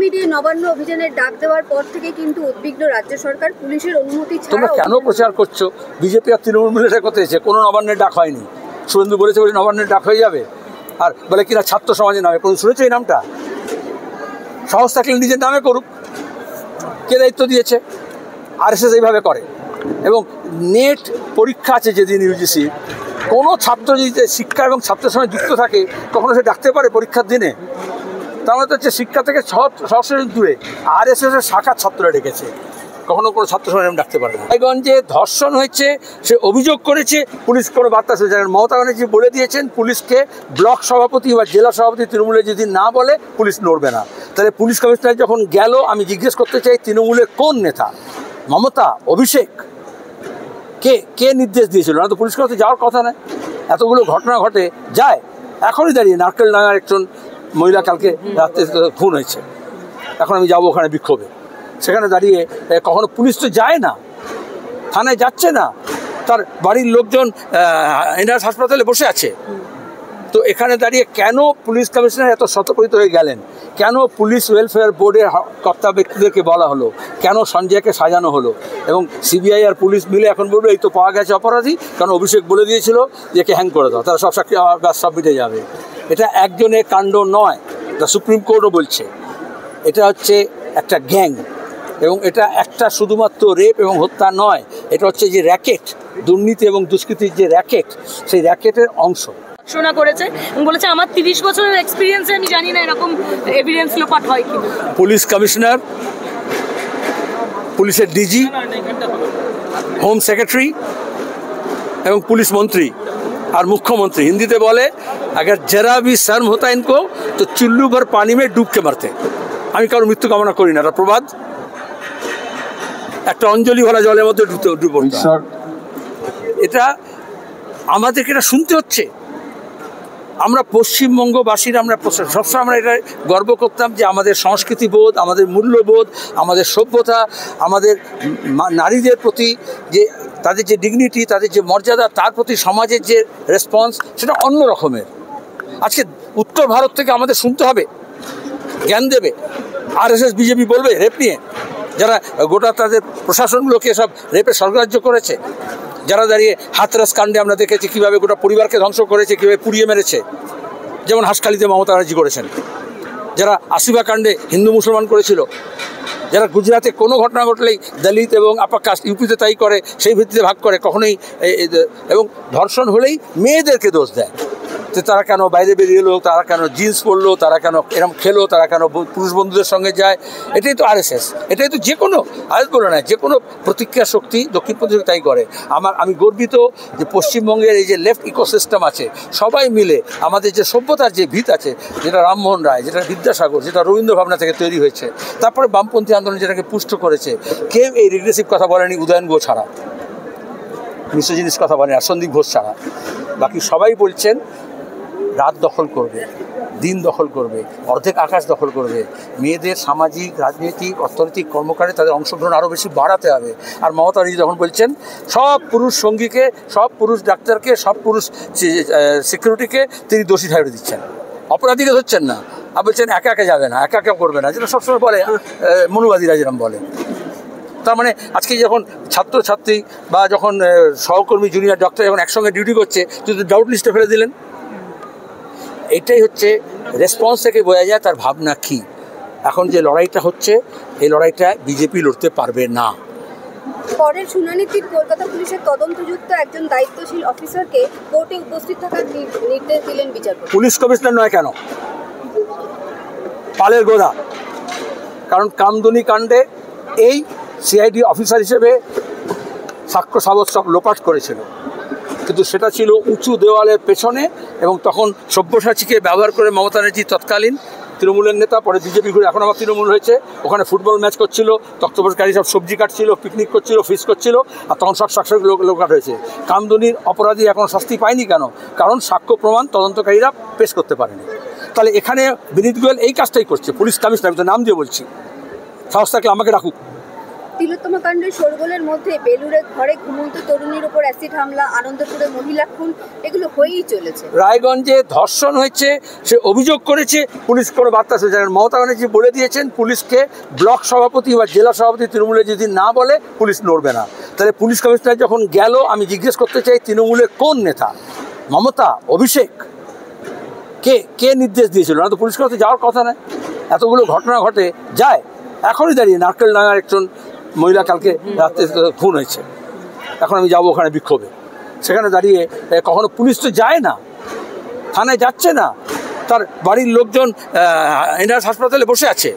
মিডিয়ে নবান্ন অভিযানের ডাক দেওয়ার পর থেকে কিন্তু উদ্বিগ্ন রাজ্য সরকার। পুলিশের অনুমতি ছাড়া তোমরা কেন প্রচার করছো? বিজেপি আর তৃণমূল মিলে এটা করতে এসেছে, কোনো নবান্নের ডাক হয়নি। শুভেন্দু বলেছে বলে নবান্নের ডাক হয়ে যাবে, আর বলে কিনা ছাত্র সমাজের নামে। কোনো শুনেছে এই নামটা? সাহস থাকলে নিজের নামে করুক, কে দায়িত্ব দিয়েছে? আরএসএস এইভাবে করে। এবং নেট পরীক্ষা আছে যেদিন ইউজিসি, কোনো ছাত্র যদি শিক্ষা এবং ছাত্রের সঙ্গে যুক্ত থাকে কখনো সে ডাকতে পারে পরীক্ষার দিনে? তার মানে তো হচ্ছে শিক্ষা থেকে সরাসরি দূরে আরএসএসের শাখার ছাত্ররা ডেকেছে, কখনো কোনো ছাত্র সমাজ ডাকতে পারে না। রায়গঞ্জে ধর্ষণ হয়েছে, সে অভিযোগ করেছে, পুলিশ কোনো বার্তা শুনছে না। মমতা ব্যানার্জি বলে দিয়েছেন পুলিশকে ব্লক সভাপতি বা জেলা সভাপতি তৃণমূলের যদি না বলে পুলিশ নড়বে না। তাহলে পুলিশ কমিশনার যখন গেল, আমি জিজ্ঞেস করতে চাই তৃণমূলের কোন নেতা, মমতা, অভিষেক, কে নির্দেশ দিয়েছিল? না তো পুলিশ কমিশনার যাওয়ার কথা নয়। এতগুলো ঘটনা ঘটে যায়, এখনই দাঁড়িয়ে নারকেলডাঙ্গার একজন মহিলা কালকে রাত্রে খুন হয়েছে, এখন আমি যাবো ওখানে বিক্ষোভে, সেখানে দাঁড়িয়ে কখনো পুলিশ তো যায় না, থানায় যাচ্ছে না, তার বাড়ির লোকজন এনআরএস হাসপাতালে বসে আছে। তো এখানে দাঁড়িয়ে কেন পুলিশ কমিশনার এত স্বতঃপ্রীত হয়ে গেলেন? কেন পুলিশ ওয়েলফেয়ার বোর্ডের কর্তা ব্যক্তিদেরকে বলা হলো? কেন সঞ্জয়কে সাজানো হলো? এবং সিবিআই আর পুলিশ মিলে এখন বলবে এই তো পাওয়া গেছে অপরাধী, কারণ অভিষেক বলে দিয়েছিল যে কে হ্যাং করে দাও, তারা সব সাক্ষী সব মিটে যাবে। এটা একজনের কাণ্ড নয়, এটা সুপ্রিম কোর্টও বলছে। এটা হচ্ছে একটা গ্যাং, এবং এটা একটা শুধুমাত্র রেপ এবং হত্যা নয়, এটা হচ্ছে যে র্যাকেট, দুর্নীতি এবং দুষ্কৃতির যে র্যাকেট, সেই র্যাকেটের অংশ। শোনা করেছে বলেছে আমার 30 বছরের এক্সপিরিয়েন্সে আমি জানি না এরকম এভিডেন্স লোপাট হয় কি। পুলিশ কমিশনার, পুলিশের ডিজি, হোম সেক্রেটারি এবং পুলিশ মন্ত্রী আর মুখ্যমন্ত্রী হিন্দিতে বলে अगर जरा भी शर्म होता इनको तो चुल्लू भर पानी में डूब के मरते। আমি কারোর মৃত্যু কামনা করি না, এটা প্রবাদ। একটা অঞ্জলি ভরা জলের মধ্যে ডুব, এটা আমাদেরকে এটা শুনতে হচ্ছে। আমরা পশ্চিমবঙ্গবাসীরা আমরা সবসময় আমরা এটা গর্ব করতাম যে আমাদের সংস্কৃতি বোধ, আমাদের মূল্যবোধ, আমাদের সভ্যতা, আমাদের নারীদের প্রতি যে তাদের যে ডিগনিটি, তাদের যে মর্যাদা, তার প্রতি সমাজের যে রেসপন্স, সেটা অন্য রকমের। আজকে উত্তর ভারত থেকে আমাদের শুনতে হবে, জ্ঞান দেবে আরএসএস বিজেপি বলবে রেপ নিয়ে, যারা গোটা তাদের প্রশাসনগুলোকে সব রেপে স্বর্গরাজ্য করেছে, যারা দাঁড়িয়ে হাতরাস কাণ্ডে আমরা দেখেছি কীভাবে গোটা পরিবারকে ধ্বংস করেছে, কীভাবে পুড়িয়ে মেরেছে, যেমন হাঁসখালিতে মমতা ব্যানার্জি করেছেন, যারা আসিবা কাণ্ডে হিন্দু মুসলমান করেছিল, যারা গুজরাটে কোনো ঘটনা ঘটলেই দলিত এবং আপার কাস্ট, ইউপিতে তাই করে, সেই ভিত্তিতে ভাগ করে, কখনোই এবং ধর্ষণ হলেই মেয়েদেরকে দোষ দেয় যে তারা কেন বাইরে বেরিয়ে এলো, তারা কেন জিন্স পরলো, তারা কেন এরম খেলো, তারা কেন পুরুষ বন্ধুদের সঙ্গে যায়। এটাই তো আরএসএস, এটাই তো যে কোনো আরএস বলে না, যে কোনো প্রতিক্রিয়া শক্তি দক্ষিণপন্থী তাই করে। আমি গর্বিত যে পশ্চিমবঙ্গের এই যে লেফট ইকোসিস্টেম আছে, সবাই মিলে আমাদের যে সভ্যতার যে ভিত আছে, যেটা রামমোহন রায়, যেটা বিদ্যাসাগর, যেটা রবীন্দ্র ভাবনা থেকে তৈরি হয়েছে, তারপরে বামপন্থী আন্দোলন যেটাকে পুষ্ট করেছে, কেউ এই রিগ্রেসিভ কথা বলেনি উদয়ন গুহ ছাড়া, মিসোজিনিস কথা বলেনি আর সন্দীপ ঘোষ ছাড়া। বাকি সবাই বলছেন রাত দখল করবে, দিন দখল করবে, অর্ধেক আকাশ দখল করবে, মেয়েদের সামাজিক, রাজনৈতিক, অর্থনৈতিক কর্মকাণ্ডে তাদের অংশগ্রহণ আরও বেশি বাড়াতে হবে। আর মমতা ব্যানার্জি যখন বলছেন সব পুরুষ সঙ্গীকে, সব পুরুষ ডাক্তারকে, সব পুরুষ সিকিউরিটিকে তিনি দোষী ঠাহরে দিচ্ছেন, অপরাধীকে ধরছেন না। আর বলছেন একা একা যাবে না, একা একা করবে না, যেটা সবসময় বলে মনুবাদীরা যেরকম বলে। তার মানে আজকে যখন ছাত্রছাত্রী বা যখন সহকর্মী জুনিয়র ডক্টর যখন একসঙ্গে ডিউটি করছে, যদি ডাউট লিস্টে ফেলে দিলেন, এটাই হচ্ছে রেসপন্স থেকে বোঝা যায় তার ভাবনা কী। এখন যে লড়াইটা হচ্ছে, এই লড়াইটা বিজেপি লড়তে পারবে না। পরের শুনানিতে কলকাতা পুলিশের তদন্তযুক্ত একজন দায়িত্বশীল অফিসারকে কোর্টে উপস্থিত থাকার নির্দেশ দিলেন বিচারপতি। পুলিশ কমিশনার নয় কেন? পালের গোদা। কারণ কামদুনি কাণ্ডে এই সিআইডি অফিসার হিসেবে সাক্ষ্য সাবত সব লোপাট করেছিল, কিন্তু সেটা ছিল উঁচু দেওয়ালের পেছনে, এবং তখন সব্যসাচীকে ব্যবহার করে মমতা ব্যানার্জি তৎকালীন তৃণমূলের নেতা, পরে বিজেপি ঘুরে এখন আবার তৃণমূল হয়েছে, ওখানে ফুটবল ম্যাচ করছিল, তক্তপোষকারী সব সবজি কাটছিল, পিকনিক করছিল, ফিস করছিল, আর তখন সব শাকসবজি লোকাট হয়েছে। কামদুনির অপরাধী এখন শাস্তি পায়নি কেন? কারণ সাক্ষ্য প্রমাণ তদন্তকারীরা পেশ করতে পারেনি। তাহলে এখানে বিনীত গোয়েল এই কাজটাই করছে। পুলিশ কমিশনার, আমি তো নাম দিয়ে বলছি, সাহস থাকলে আমাকে ডাকুক, তিলোত্তমা কাণ্ডের শোরগোলের মধ্যে বেলুড়ে ঘরে ঘুমন্ত তরুণীর উপর অ্যাসিড হামলা, আনন্দপুরে মহিলা খুন, এগুলো হয়েই চলেছে। রায়গঞ্জে ধর্ষণ হয়েছে, সে অভিযোগ করেছে, পুলিশ কোনো বার্তা শুনছে না। মমতা ব্যানার্জি বলে দিয়েছেন পুলিশকে ব্লক সভাপতি বা জেলা সভাপতি তৃণমূলে যদি না বলে পুলিশ নড়বে না। তাহলে পুলিশ কমিশনার যখন গেল, আমি জিজ্ঞেস করতে চাই তৃণমূলের কোন নেতা, মমতা, অভিষেক, কে নির্দেশ দিয়েছিল? না তো পুলিশ কাছে যাওয়ার কথা নয়। এতগুলো ঘটনা ঘটে যায়, এখনই দাঁড়িয়ে নারকেলডাঙ্গার একজন মহিলা কালকে রাত্রে খুন হয়েছে, এখন আমি যাবো ওখানে বিক্ষোভে, সেখানে দাঁড়িয়ে কখনো পুলিশ তো যায় না, থানায় যাচ্ছে না, তার বাড়ির লোকজন এনআরএস হাসপাতালে বসে আছে।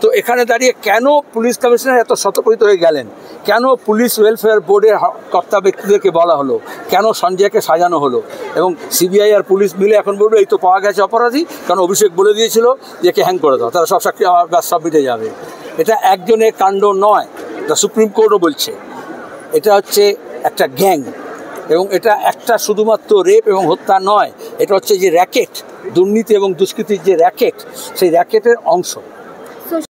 তো এখানে দাঁড়িয়ে কেন পুলিশ কমিশনার এত স্বতঃপ্রীত হয়ে গেলেন? কেন পুলিশ ওয়েলফেয়ার বোর্ডের কর্তা ব্যক্তিদেরকে বলা হলো? কেন সঞ্জয়কে সাজানো হলো? এবং সিবিআই আর পুলিশ মিলে এখন বলবে এই তো পাওয়া গেছে অপরাধী, কারণ অভিষেক বলে দিয়েছিল যে কে হ্যাং করে দাও, তারা সব সাক্ষী সব মিটে যাবে। এটা একজনের কাণ্ড নয়, এটা সুপ্রিম কোর্টও বলছে। এটা হচ্ছে একটা গ্যাং, এবং এটা একটা শুধুমাত্র রেপ এবং হত্যা নয়, এটা হচ্ছে যে র্যাকেট, দুর্নীতি এবং দুষ্কৃতির যে র্যাকেট, সেই র্যাকেটের অংশ।